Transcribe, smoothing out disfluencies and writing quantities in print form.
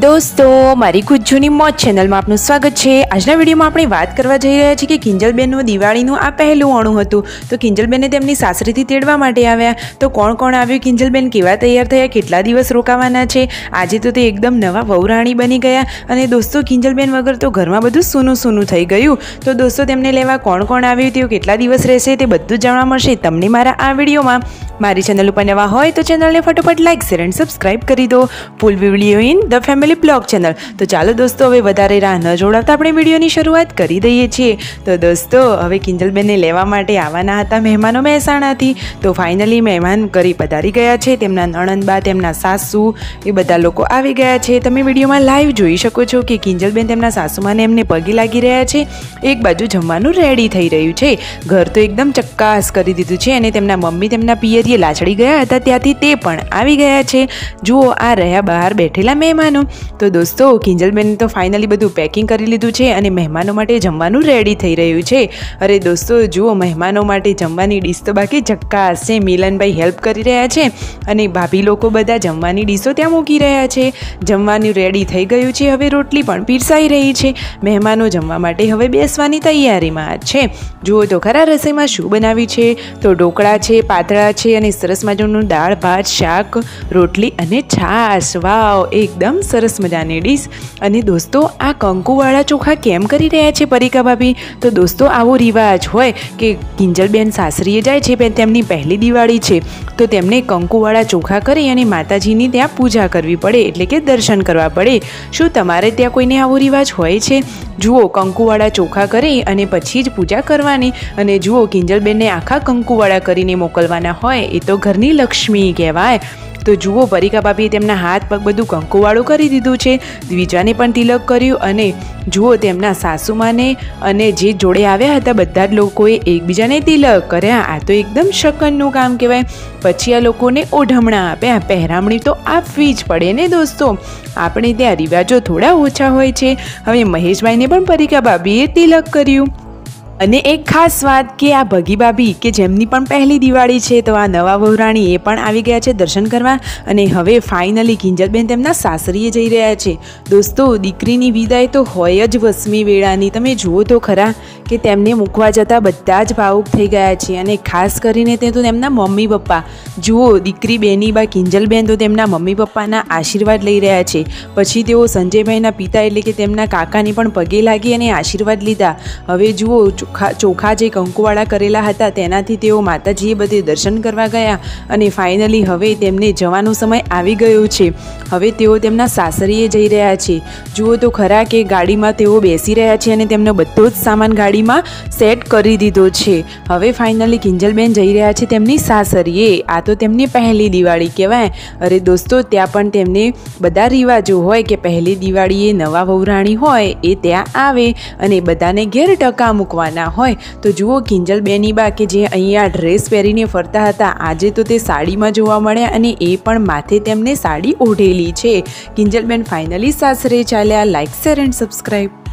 दोस्तों मारी गुज्जूनी मौज चेनल में आपનું સ્વાગત છે। આજના વિડીયોમાં આપણે વાત કરવા જઈ રહ્યા છીએ કે કિંજલબેનનું દિવાળીનું આ પહેલું ઓણું હતું। તો કિંજલબેનને તેમની સાસરીથી તેડવા માટે આવ્યા। તો કોણ કોણ આવ્યું, કિંજલબેન કેવા તૈયાર થયા, કેટલા દિવસ રોકાવાના છે, આજે તો તે એકદમ નવા વહુરાણી બની ગયા। અને દોસ્તો કિંજલબેન વગર તો ઘરમાં બધું સૂનું સૂનું થઈ ગયું। તો દોસ્તો તેમને લેવા કોણ કોણ આવ્યું, તેઓ કેટલા દિવસ રહેશે, તે બધું જાણવા મળશે તમને મારા આ વિડીયોમાં। મારી ચેનલ ઉપર નવા હોય તો ચેનલને ફટાફટ લાઈક શેર એન્ડ સબસ્ક્રાઈબ કરી દો। Full video in the family blog channel. તો ચાલો દોસ્તો હવે વધારે રાહ ન જોડાવતા આપણે વિડીયોની શરૂઆત કરી દઈએ છીએ। તો દોસ્તો હવે કિંજલબેનને લેવા માટે આવવાના હતા મહેમાનો મહેસાણાથી। તો ફાઇનલી મહેમાન ઘરે પધારી ગયા છે। તેમના નણંદબા, તેમના સાસુ, એ બધા લોકો આવી ગયા છે। તમે વિડીયોમાં લાઈવ જોઈ શકો છો કે કિંજલબેન તેમના સાસુમાને એમને પગે લાગી રહ્યા છે। એક બાજુ જમવાનું રેડી થઈ રહ્યું છે। ઘર તો એકદમ ચક્કાસ કરી દીધું છે અને તેમના મમ્મી તેમના પિયરીએ લાચડી ગયા હતા ત્યાંથી તે પણ આવી ગયા છે। જુઓ આ રહ્યા બહાર બેઠેલા મહેમાનો। તો દોસ્તો કિંજલબેને તો ફાઇનલી બધું પેકિંગ કરી લીધું છે અને મહેમાનો માટે જમવાનું રેડી થઈ રહ્યું છે। અરે દોસ્તો જુઓ મહેમાનો માટે જમવાની ડીશ તો બાકી ચક્કાસ છે। મિલનભાઈ હેલ્પ કરી રહ્યા છે અને ભાભી લોકો બધા જમવાની ડીશો ત્યાં મૂકી રહ્યા છે। જમવાનું રેડી થઈ ગયું છે। હવે રોટલી પણ પીરસાઈ રહી છે। મહેમાનો જમવા માટે હવે બેસવાની તૈયારીમાં છે। જુઓ તો ખરા રસોઈમાં શું બનાવ્યું છે। તો ઢોકળા છે, પાતળા છે અને સરસ મજાનું દાળ ભાત, શાક, રોટલી અને છાશ। વાવ, એકદમ સરસ મજાની ડીશ। અને દોસ્તો આ કંકુવાળા ચોખા કેમ કરી રહ્યા છે પરિકા ભાભી? તો દોસ્તો આવો રિવાજ હોય કે કિંજલબેન સાસરીએ જાય છે, તેમની પહેલી દિવાળી છે તો તેમને કંકુવાળા ચોખા કરી અને માતાજીની ત્યાં પૂજા કરવી પડે, એટલે કે દર્શન કરવા પડે। શું તમારે ત્યાં કોઈને આવો રિવાજ હોય છે? જુઓ કંકુવાળા ચોખા કરી અને પછી જ પૂજા કરવાની। અને જુઓ કિંજલબેનને આખા કંકુવાળા કરીને મોકલવાના હોય એ તો ઘરની લક્ષ્મી કહેવાય। તો જુઓ પરિકા ભાભીએ તેમના હાથ પગ બધું કંકુવાળું કરી દીધું છે। દ્વિજાને પણ તિલક કર્યું અને જુઓ તેમના સાસુમાને અને જે જોડે આવ્યા હતા બધા જ લોકોએ એકબીજાને તિલક કર્યા। આ તો એકદમ શકનનું કામ કહેવાય। પછી આ લોકોને ઓઢમણા આપ્યા। પહેરામણી તો આપવી જ પડે ને દોસ્તો, આપણે ત્યાં રિવાજો થોડા ઓછા હોય છે। હવે મહેશભાઈને પણ પરિકા ભાભીએ તિલક કર્યું। અને એક ખાસ વાત કે આ ભગી ભાભી કે જેમની પણ પહેલી દિવાળી છે તો આ નવા વહુરાણી એ પણ આવી ગયા છે દર્શન કરવા। અને હવે ફાઇનલી કિંજલબેન તેમના સાસરીએ જઈ રહ્યા છે। દોસ્તો દીકરીની વિદાય તો હોય જ વસમી વેળાની। તમે જુઓ તો ખરા કે તેમને મૂકવા જતાં બધા જ ભાવુક થઈ ગયા છે। અને ખાસ કરીને તે તો તેમના મમ્મી પપ્પા, જુઓ દીકરી બેની બા કિંજલબેન તો તેમના મમ્મી પપ્પાના આશીર્વાદ લઈ રહ્યા છે। પછી તેઓ સંજયભાઈના પિતા એટલે કે તેમના કાકાને પણ પગે લાગી અને આશીર્વાદ લીધા। હવે જુઓ ચોખા જે કંકુવાળા કરેલા હતા તેનાથી તેઓ માતાજીએ બધે દર્શન કરવા ગયા અને ફાઇનલી હવે તેમને જવાનો સમય આવી ગયો છે। હવે તેઓ તેમના સાસરીએ જઈ રહ્યા છે। જુઓ તો ખરા કે ગાડીમાં તેઓ બેસી રહ્યા છે અને તેમનો બધો જ સામાન ગાડીમાં સેટ કરી દીધો છે। હવે ફાઇનલી કિંજલબેન જઈ રહ્યા છે તેમની સાસરીએ। આ તો તેમની પહેલી દિવાળી કહેવાય। અરે દોસ્તો ત્યાં પણ તેમને બધા રિવાજો હોય કે પહેલી દિવાળીએ નવા વહુરાણી હોય એ ત્યાં આવે અને બધાને ઘેર ટકા મૂકવાના હોય। તો જુઓ કિંજલબેની બા કે જે અહીંયા ડ્રેસ પહેરીને ફરતા હતા આજે તો તે સાડીમાં જોવા મળ્યા અને એ પણ માથે તેમને સાડી ઓઢેલી છે। કિંજલબેન ફાઇનલી સાસરે ચાલ્યા। Like share and subscribe.